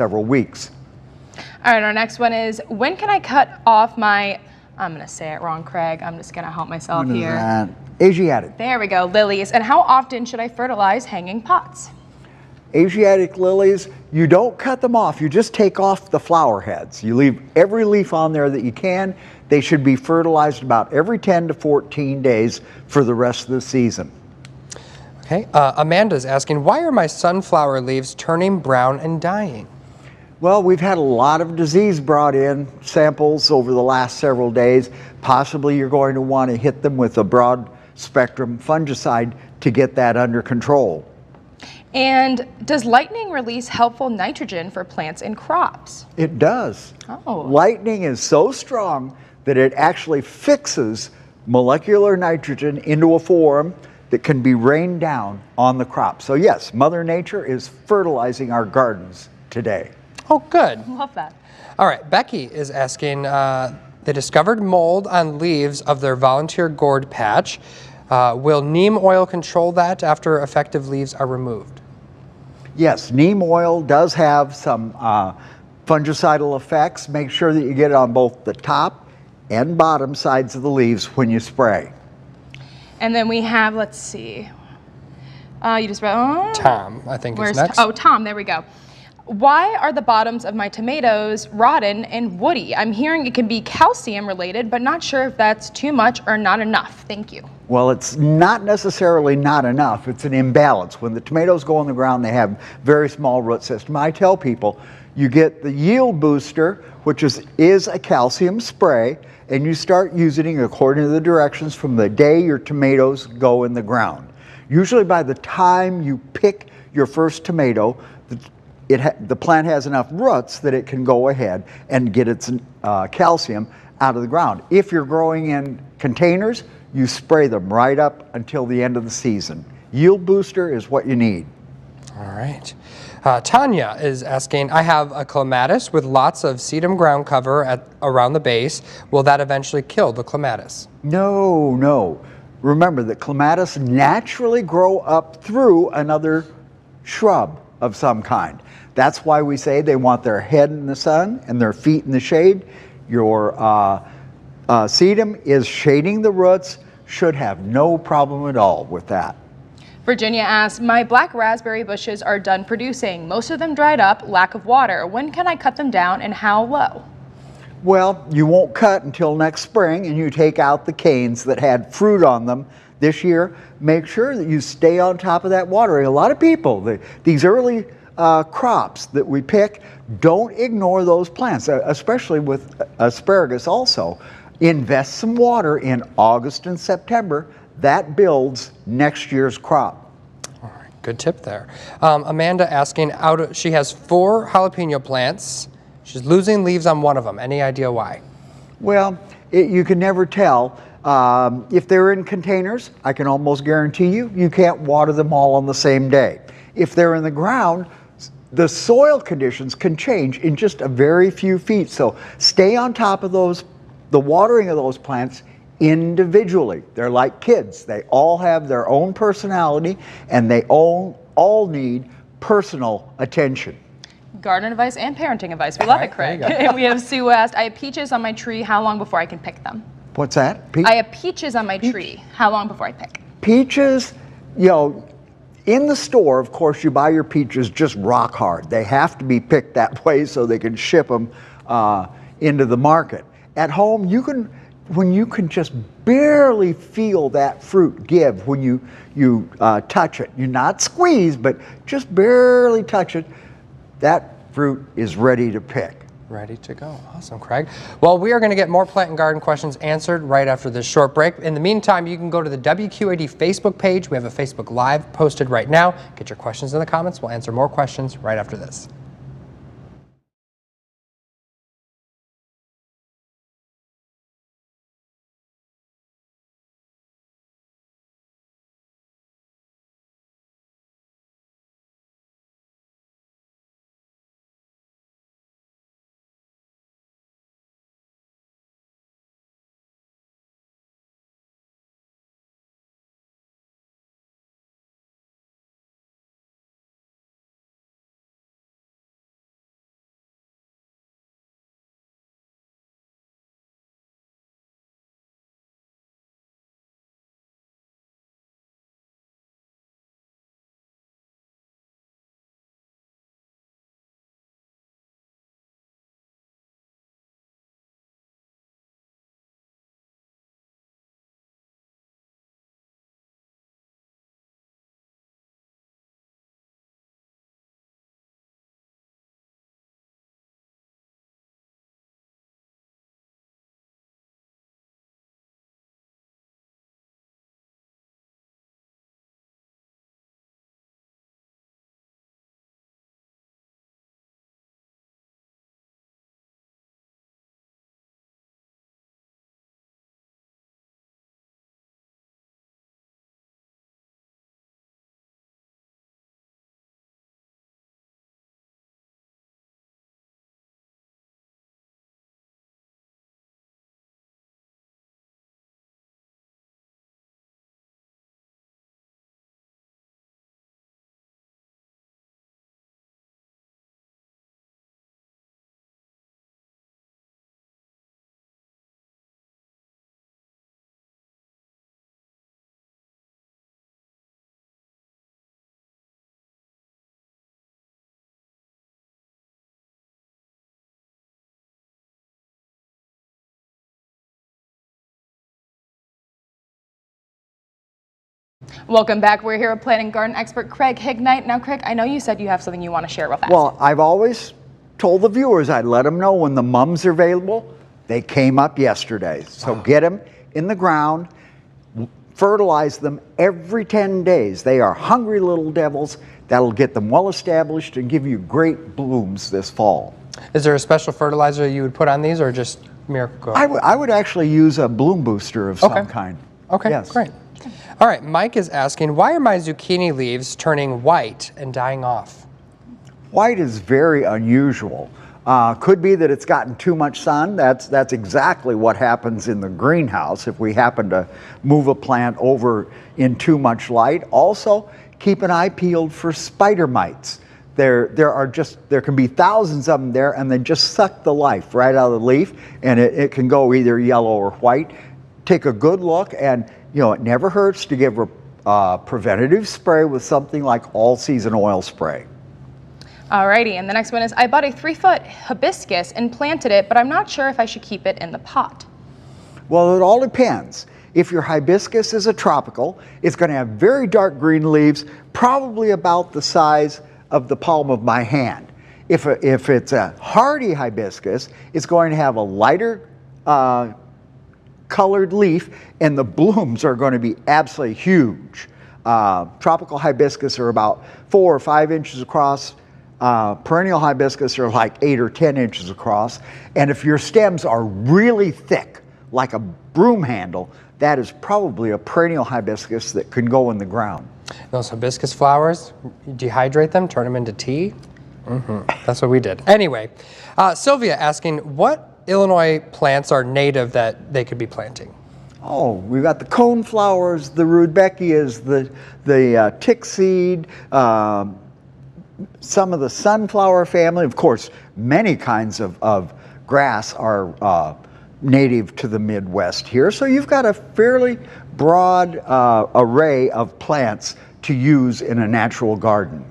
several weeks. All right, our next one is, when can I cut off my, I'm going to say it wrong, Craig. I'm just going to help myself What is here. that? Asiatic. There we go, lilies. And how often should I fertilize hanging pots? Asiatic lilies, you don't cut them off, you just take off the flower heads. You leave every leaf on there that you can. They should be fertilized about every 10 to 14 days for the rest of the season. Okay, Amanda's asking, why are my sunflower leaves turning brown and dying? Well, we've had a lot of disease brought in, samples over the last several days. Possibly you're going to want to hit them with a broad spectrum fungicide to get that under control. And does lightning release helpful nitrogen for plants and crops? It does. Oh. Lightning is so strong that it actually fixes molecular nitrogen into a form that can be rained down on the crop. So yes, Mother Nature is fertilizing our gardens today. Oh, good. Love that. All right, Becky is asking, they discovered mold on leaves of their volunteer gourd patch. Will neem oil control that after effective leaves are removed? Yes, neem oil does have some fungicidal effects. Make sure that you get it on both the top and bottom sides of the leaves when you spray. And then we have, let's see. You just read, Tom, I think is next. Tom, there we go. Why are the bottoms of my tomatoes rotten and woody? I'm hearing it can be calcium related, but not sure if that's too much or not enough. Thank you. Well, it's not necessarily not enough. It's an imbalance. When the tomatoes go on the ground, they have very small root system. I tell people, you get the yield booster, which is a calcium spray, and you start using it according to the directions from the day your tomatoes go in the ground. Usually by the time you pick your first tomato, the plant has enough roots that it can go ahead and get its calcium out of the ground. If you're growing in containers, you spray them right up until the end of the season. Yield booster is what you need. All right. Tanya is asking, I have a clematis with lots of sedum ground cover around the base. Will that eventually kill the clematis? No, no. Remember that clematis naturally grow up through another shrub of some kind. That's why we say they want their head in the sun and their feet in the shade. Your sedum is shading the roots, should have no problem at all with that. Virginia asks, my black raspberry bushes are done producing. Most of them dried up, lack of water. When can I cut them down and how low? Well, you won't cut until next spring, and you take out the canes that had fruit on them this year. Make sure that you stay on top of that watering. A lot of people, these early crops that we pick, don't ignore those plants, especially with asparagus also. Invest some water in August and September. That builds next year's crop. All right, good tip there. Amanda asking, she has 4 jalapeno plants. She's losing leaves on one of them. Any idea why? Well, you can never tell. If they're in containers, I can almost guarantee you can't water them all on the same day. If they're in the ground, the soil conditions can change in just a very few feet. So stay on top of the watering of those plants individually. They're like kids. They all have their own personality, and they all need personal attention. Garden advice and parenting advice. We love it, Craig. And we have Sue asked, I have peaches on my tree. How long before I can pick them? What's that? I have peaches on my tree. How long before I pick? Peaches, you know, in the store, of course, you buy your peaches just rock hard. They have to be picked that way so they can ship them into the market. At home, when you can just barely feel that fruit give when you touch it. You not squeeze, but just barely touch it. That fruit is ready to pick. Ready to go. Awesome, Craig. Well, we are going to get more plant and garden questions answered right after this short break. In the meantime, you can go to the WQAD Facebook page. We have a Facebook Live posted right now. Get your questions in the comments. We'll answer more questions right after this. Welcome back. We're here with plant and garden expert Craig Hignite. Now, Craig, I know you said you have something you want to share real fast. Well, I've always told the viewers I'd let them know when the mums are available. They came up yesterday. So get them in the ground, fertilize them every 10 days. They are hungry little devils. That'll get them well established and give you great blooms this fall. Is there a special fertilizer you would put on these, or just Miracle-Gro? I would actually use a bloom booster of some kind. Okay, Yes. great. All right, Mike is asking, why are my zucchini leaves turning white and dying off? White is very unusual. Could be that it's gotten too much sun. That's exactly what happens in the greenhouse if we happen to move a plant over in too much light. Also, keep an eye peeled for spider mites. There can be thousands of them there, and they just suck the life right out of the leaf, and it can go either yellow or white. Take a good look, and it never hurts to give a preventative spray with something like all-season oil spray. Alrighty, and the next one is, I bought a 3-foot hibiscus and planted it, but I'm not sure if I should keep it in the pot. Well, it all depends. If your hibiscus is a tropical, it's going to have very dark green leaves, probably about the size of the palm of my hand. If it's a hardy hibiscus, it's going to have a lighter colored leaf, and the blooms are going to be absolutely huge. Tropical hibiscus are about 4 or 5 inches across. Perennial hibiscus are like 8 or 10 inches across. And if your stems are really thick, like a broom handle, that is probably a perennial hibiscus that can go in the ground. Those hibiscus flowers, dehydrate them, turn them into tea. That's what we did. Anyway, Sylvia asking, what Illinois plants are native that they could be planting? Oh, we've got the cone flowers, the rudbeckias, the tick seed, some of the sunflower family. Of course, many kinds of grass are native to the Midwest here. So you've got a fairly broad array of plants to use in a natural garden.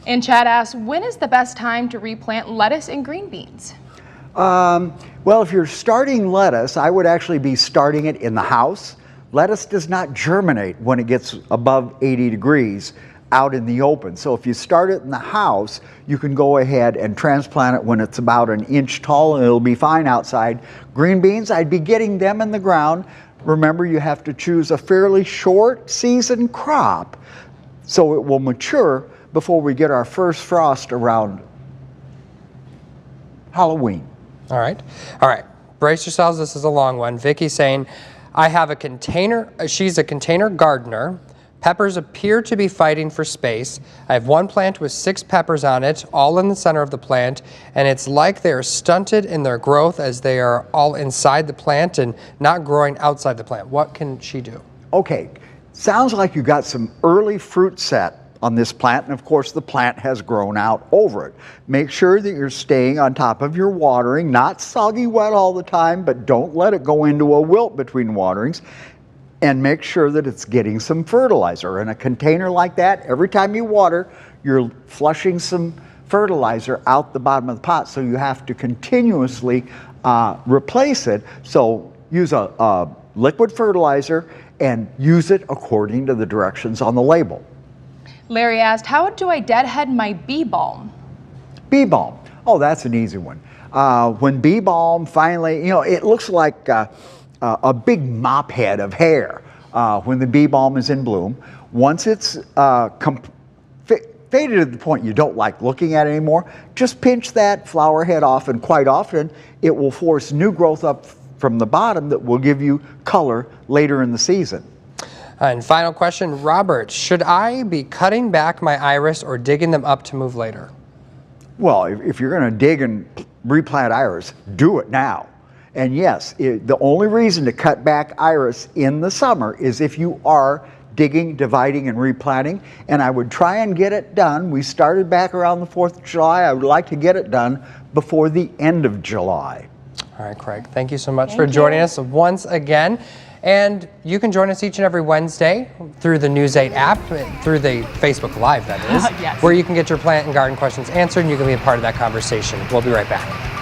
And Chad asks, when is the best time to replant lettuce and green beans? Well, if you're starting lettuce, I would actually be starting it in the house. Lettuce does not germinate when it gets above 80 degrees out in the open. So if you start it in the house, you can go ahead and transplant it when it's about an inch tall, and it'll be fine outside. Green beans, I'd be getting them in the ground. Remember, you have to choose a fairly short season crop so it will mature before we get our first frost around Halloween. All right. Brace yourselves. This is a long one. Vicky's saying, I have a container. She's a container gardener. Peppers appear to be fighting for space. I have one plant with 6 peppers on it, all in the center of the plant, and it's like they are stunted in their growth as they are all inside the plant and not growing outside the plant. What can she do? Okay, sounds like you got some early fruit set on this plant, and of course the plant has grown out over it. Make sure that you're staying on top of your watering, not soggy wet all the time, but don't let it go into a wilt between waterings. And make sure that it's getting some fertilizer. In a container like that, every time you water, you're flushing some fertilizer out the bottom of the pot, so you have to continuously replace it. So use a liquid fertilizer and use it according to the directions on the label. Larry asked, how do I deadhead my bee balm? Bee balm. Oh, that's an easy one. When bee balm finally, it looks like a big mop head of hair when the bee balm is in bloom. Once it's faded to the point you don't like looking at it anymore, just pinch that flower head off, and quite often it will force new growth up from the bottom that will give you color later in the season. And final question, Robert, should I be cutting back my iris or digging them up to move later? Well, if you're going to dig and replant iris, do it now. And yes, the only reason to cut back iris in the summer is if you are digging, dividing, and replanting. And I would try and get it done. We started back around the 4th of July. I would like to get it done before the end of July. All right, Craig, thank you so much for joining us once again. And you can join us each and every Wednesday through the News 8 app, through the Facebook Live, that is, Yes. where you can get your plant and garden questions answered, and you can be a part of that conversation. We'll be right back.